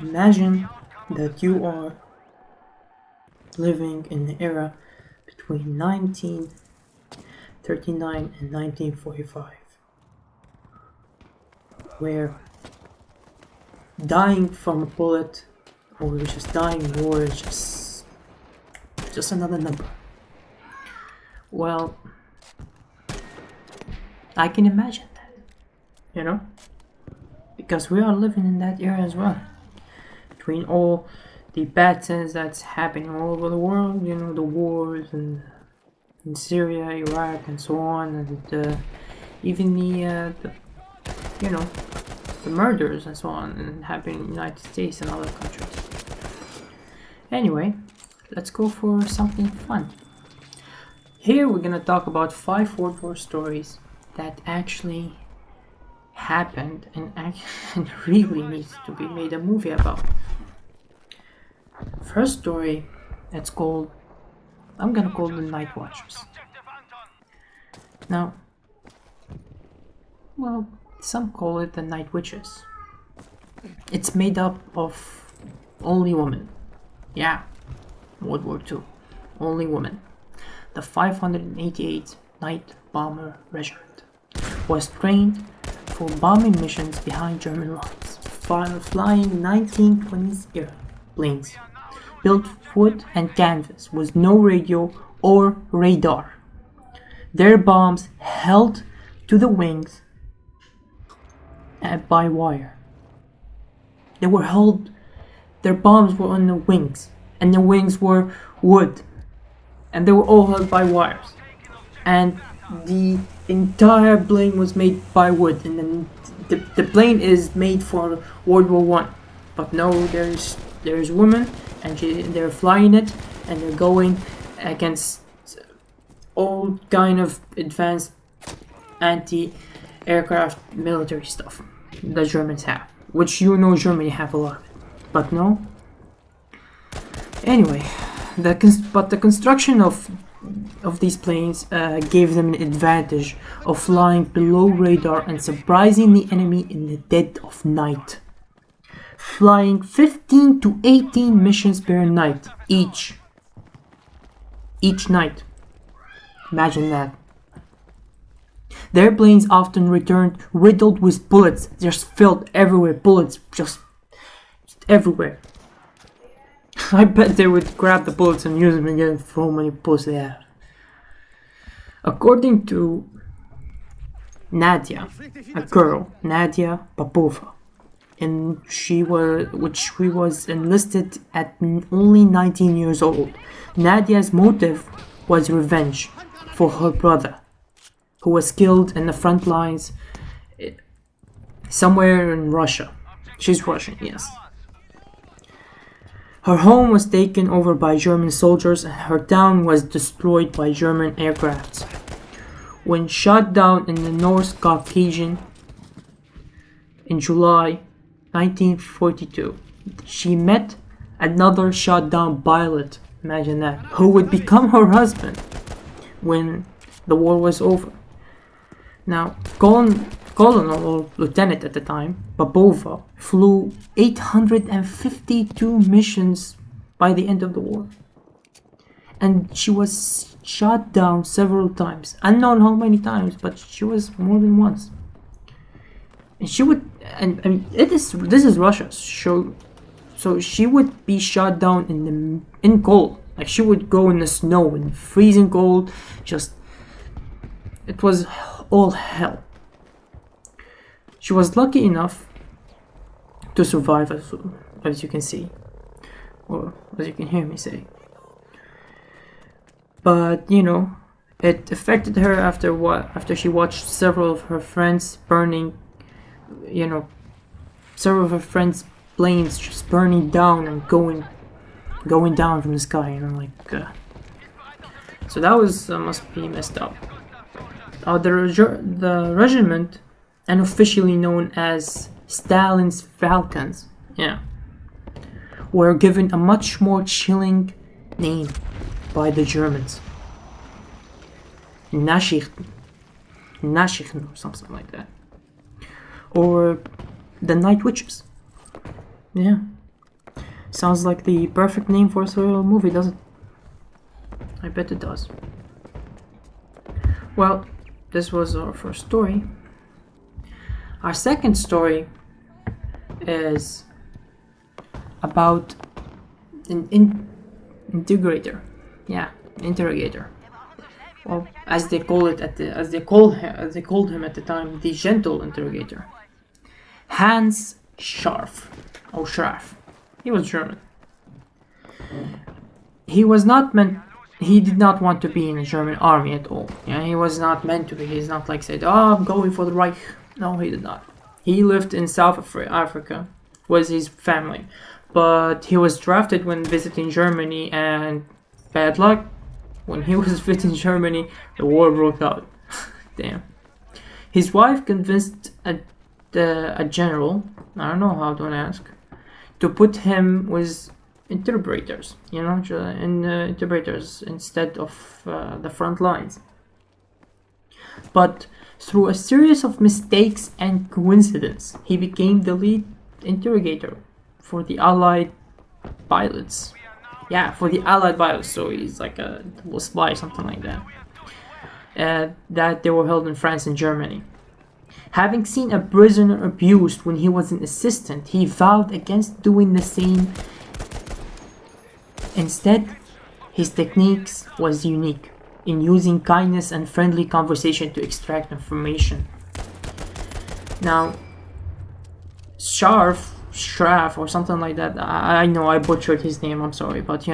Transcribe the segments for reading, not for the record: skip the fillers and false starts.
Imagine that you are living in the era between 1939 and 1945, where dying from a bullet or just dying in war is just another number. Well, I can imagine that, you know, because we are living in that era as well. Between all the bad things that's happening all over the world, you know, the wars and in Syria, Iraq, and so on, and even the you know, the murders and so on, and happening in the United States and other countries. Anyway, let's go for something fun. Here we're gonna talk about 5 World War stories that actually happened and really needs to be made a movie about. First story, it's called, I'm gonna call the Night Watchers. Now, well, some call it the Night Witches. It's made up of only women. Yeah, World War II, only women. The 588th Night Bomber Regiment was trained for bombing missions behind German lines, flying 1920s era planes built wood and canvas with no radio or radar. Their bombs held to the wings by wire. Their bombs were on the wings, and the wings were wood, and they were all held by wires. And the entire plane was made by wood, and then the plane is made for World War One. But no, there's women, and they're flying it, and they're going against all kind of advanced anti-aircraft military stuff the Germans have, which you know Germany have a lot of it, but no. Anyway, the construction of these planes gave them an advantage of flying below radar and surprising the enemy in the dead of night. Flying 15 to 18 missions per night each night. Imagine that. Their planes often returned riddled with bullets, just filled everywhere, bullets just everywhere. I bet they would grab the bullets and use them again for how many bullets they have. According to Nadia, a girl, Nadia Popova, and she was enlisted at only 19 years old. Nadia's motive was revenge for her brother, who was killed in the front lines somewhere in Russia. She's Russian, yes. Her home was taken over by German soldiers and her town was destroyed by German aircrafts. When shot down in the North Caucasus in July 1942, she met another shot down pilot, imagine that, who would become her husband when the war was over. Now, Colonel or Lieutenant at the time, Popova, flew 852 missions by the end of the war. And she was shot down several times. Unknown how many times, but she was more than once. And she would, and I mean, this is Russia, so she would be shot down in cold. Like she would go in the snow in freezing cold. It was all hell. She was lucky enough to survive, as you can see, or as you can hear me say. But you know, it affected her after she watched several of her friends burning. You know, several of her friends' planes just burning down and going down from the sky. You know, so that was must be messed up. The regiment, unofficially known as Stalin's Falcons, were given a much more chilling name by the Germans. Nachrichten or something like that. Or the Night Witches. Yeah, Sounds like the perfect name for a serial movie, doesn't it? I bet it does. Well, this was our first story. Our second story is about an integrator. Yeah, interrogator. Well, as they called him at the time, the gentle interrogator. Hans Scharf. Oh, Scharf. He was German. He did not want to be in the German army at all. Yeah, he was not meant to be. He's not like said, "Oh, I'm going for the Reich." No, he did not. He lived in South Africa with his family, but he was drafted when visiting Germany, and bad luck, when he was visiting Germany, the war broke out. Damn. His wife convinced a general, I don't know how, don't ask, to put him with interpreters, interpreters instead of the front lines. But through a series of mistakes and coincidence, he became the lead interrogator for the Allied pilots. Yeah, for the Allied pilots, so he's like a double spy, something like that. That they were held in France and Germany. Having seen a prisoner abused when he was an assistant, he vowed against doing the same. Instead, his techniques was unique in using kindness and friendly conversation to extract information. Now, Scharf or something like that, I know I butchered his name, I'm sorry, but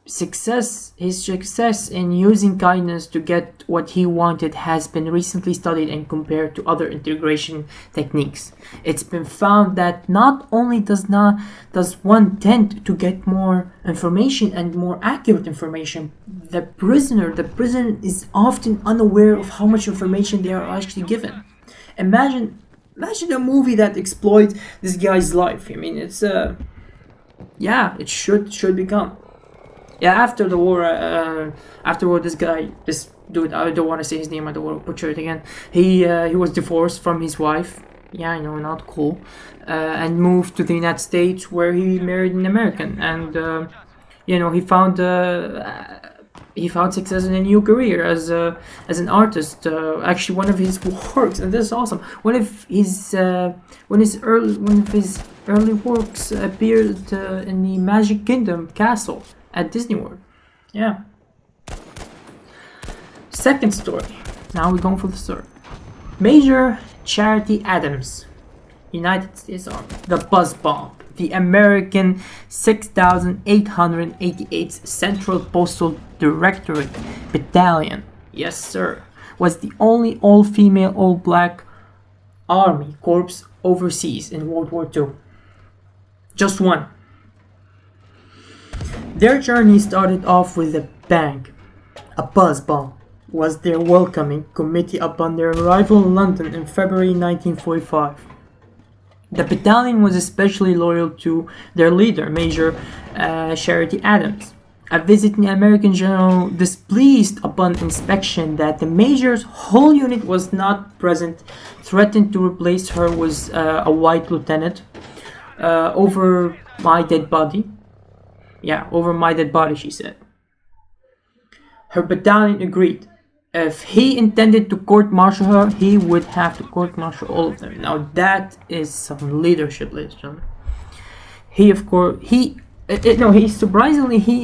his success in using kindness to get what he wanted has been recently studied and compared to other integration techniques. It's been found that not only does one tend to get more information and more accurate information, the prisoner is often unaware of how much information they are actually given. Imagine a movie that exploits this guy's life. I mean, it's it should become. Yeah, after the war, this dude, I don't want to say his name, I don't want to butcher it again. He was divorced from his wife. Yeah, I know, not cool. And moved to the United States, where he married an American, and he found success in a new career as an artist. Actually, one of his works, and this is awesome. One of his early works appeared in the Magic Kingdom castle at Disney World. Yeah. Second story. Now we're going for the third. Major Charity Adams, United States Army. The Buzz Bomb, the American 6,888th Central Postal Directorate Battalion, yes sir, was the only all-female, all-black Army corps overseas in World War II. Just one. Their journey started off with a bang. A buzz bomb was their welcoming committee upon their arrival in London in February 1945. The battalion was especially loyal to their leader, Major Charity Adams. A visiting American general, displeased upon inspection that the major's whole unit was not present, threatened to replace her with a white lieutenant over my dead body. Yeah, over my dead body, she said. Her battalion agreed. If he intended to court-martial her, he would have to court-martial all of them. Now that is some leadership, ladies and gentlemen. He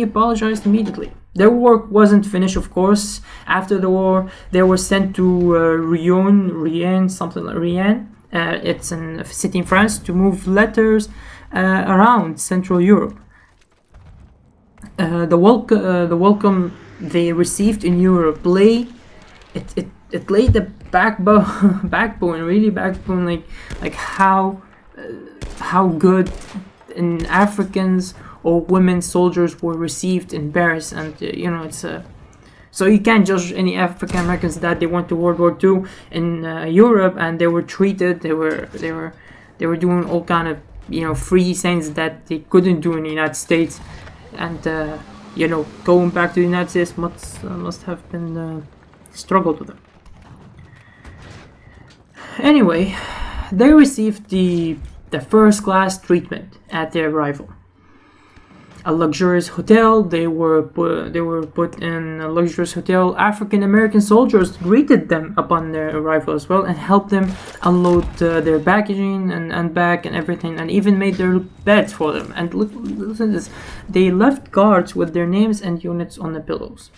apologized immediately. Their work wasn't finished, of course. After the war, they were sent to Rien. It's a city in France, to move letters around Central Europe. The welcome they received in Europe laid the backbone, like how good in Africans or women soldiers were received in Paris, and it's so you can't judge any African Americans that they went to World War II in Europe and they were treated. They were doing all kind of free things that they couldn't do in the United States. And going back to the United States must have been struggled with them. Anyway, they received the the first-class treatment at their arrival. A luxurious hotel. They were put in a luxurious hotel. African American soldiers greeted them upon their arrival as well and helped them unload their packaging and unpack and everything, and even made their beds for them. And listen to this: they left guards with their names and units on the pillows.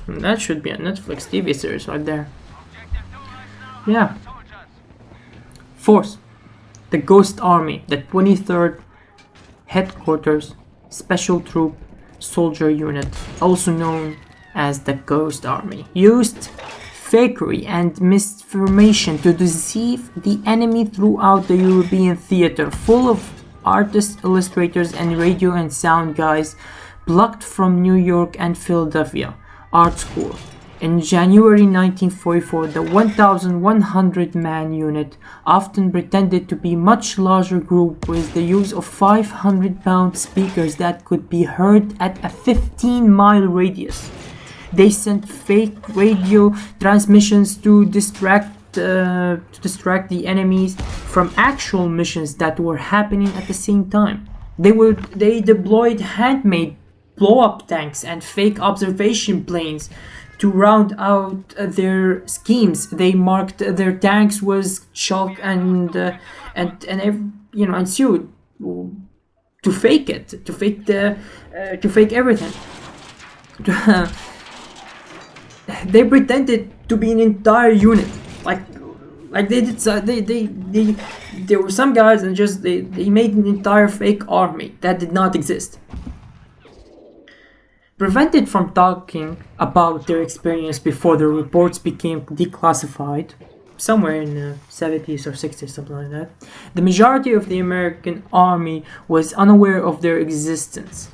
And that should be a Netflix TV series right there. Yeah. Force. The Ghost Army, the 23rd Headquarters Special Troop Soldier Unit, also known as the Ghost Army, used fakery and misinformation to deceive the enemy throughout the European theater, full of artists, illustrators, and radio and sound guys plucked from New York and Philadelphia Art School. In January 1944, the 1,100-man unit often pretended to be a much larger group with the use of 500-pound speakers that could be heard at a 15-mile radius. They sent fake radio transmissions to distract the enemies from actual missions that were happening at the same time. They deployed handmade blow-up tanks and fake observation planes to round out their schemes. They marked their tanks with chalk and sued to fake it, to fake everything. They pretended to be an entire unit, like they did. There were some guys and just they made an entire fake army that did not exist. Prevented from talking about their experience before the reports became declassified, somewhere in the 70s or 60s, something like that, the majority of the American army was unaware of their existence,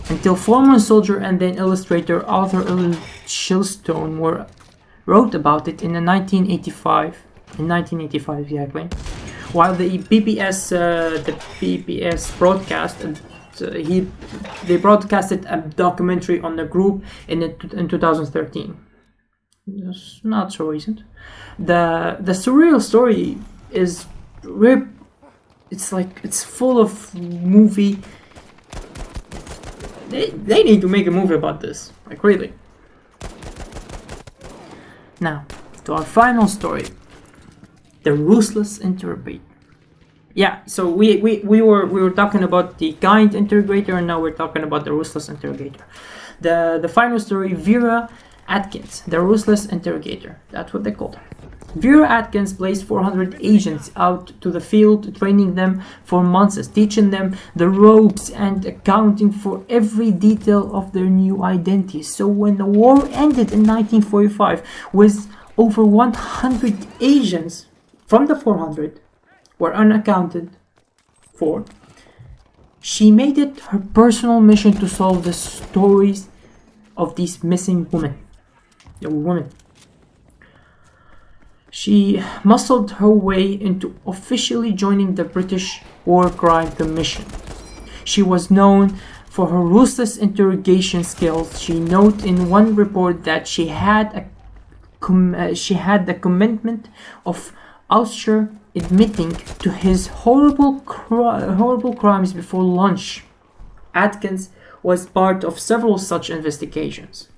until former soldier and then illustrator Arthur L. Shillstone wrote about it in 1985, exactly, while the PBS broadcast. They broadcasted a documentary on the group in 2013. It's not so recent. The surreal story is it's full of movie. They need to make a movie about this, like really. Now to our final story, the ruthless interrogator. Yeah, so we were talking about the kind interrogator, and now we're talking about the ruthless interrogator. The final story, Vera Atkins, the ruthless interrogator. That's what they called her. Vera Atkins placed 400 agents out to the field, training them for months, teaching them the ropes and accounting for every detail of their new identities. So when the war ended in 1945, with over 100 agents from the 400 were unaccounted for, she made it her personal mission to solve the stories of these missing women. She muscled her way into officially joining the British War Crime Commission. She was known for her ruthless interrogation skills. She noted in one report that she had the commitment of Usher admitting to his horrible crimes before lunch. Atkins was part of several such investigations,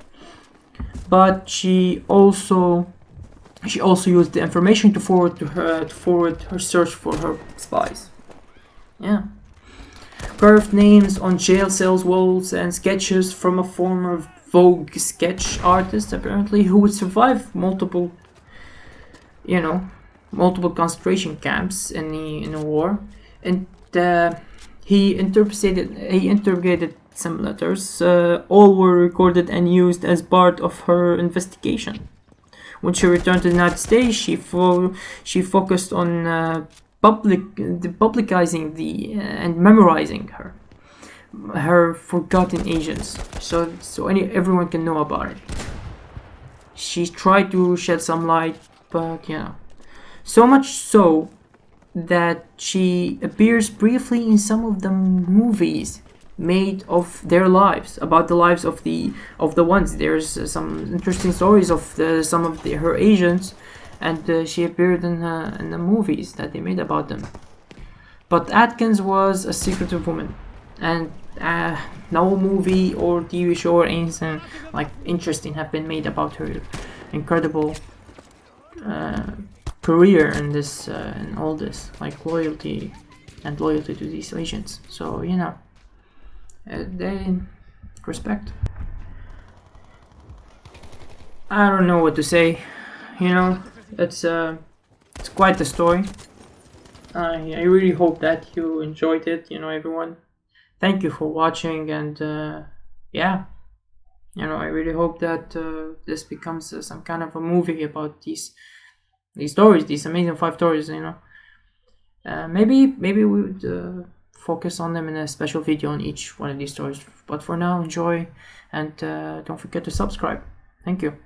but she also used the information to forward her search for her spies. Yeah, carved names on jail cells walls and sketches from a former Vogue sketch artist, apparently, who would survive multiple concentration camps in the war, and he interrogated some letters. All were recorded and used as part of her investigation. When she returned to the United States, she focused on publicizing and memorizing her forgotten agents, so everyone can know about it. She tried to shed some light, but so much so that she appears briefly in some of the movies made of their lives, about the lives of the ones. There's some interesting stories of some of her agents, and she appeared in the movies that they made about them. But Atkins was a secretive woman, and no movie or TV show or anything like interesting have been made about her incredible career in this in all this, like loyalty to these agents. So they respect. I don't know what to say. It's quite the story. I really hope that you enjoyed it. Everyone. Thank you for watching, and yeah, I really hope that this becomes some kind of a movie about these stories, these amazing 5 stories. Maybe we would focus on them in a special video on each one of these stories. But for now, enjoy, and don't forget to subscribe. Thank you.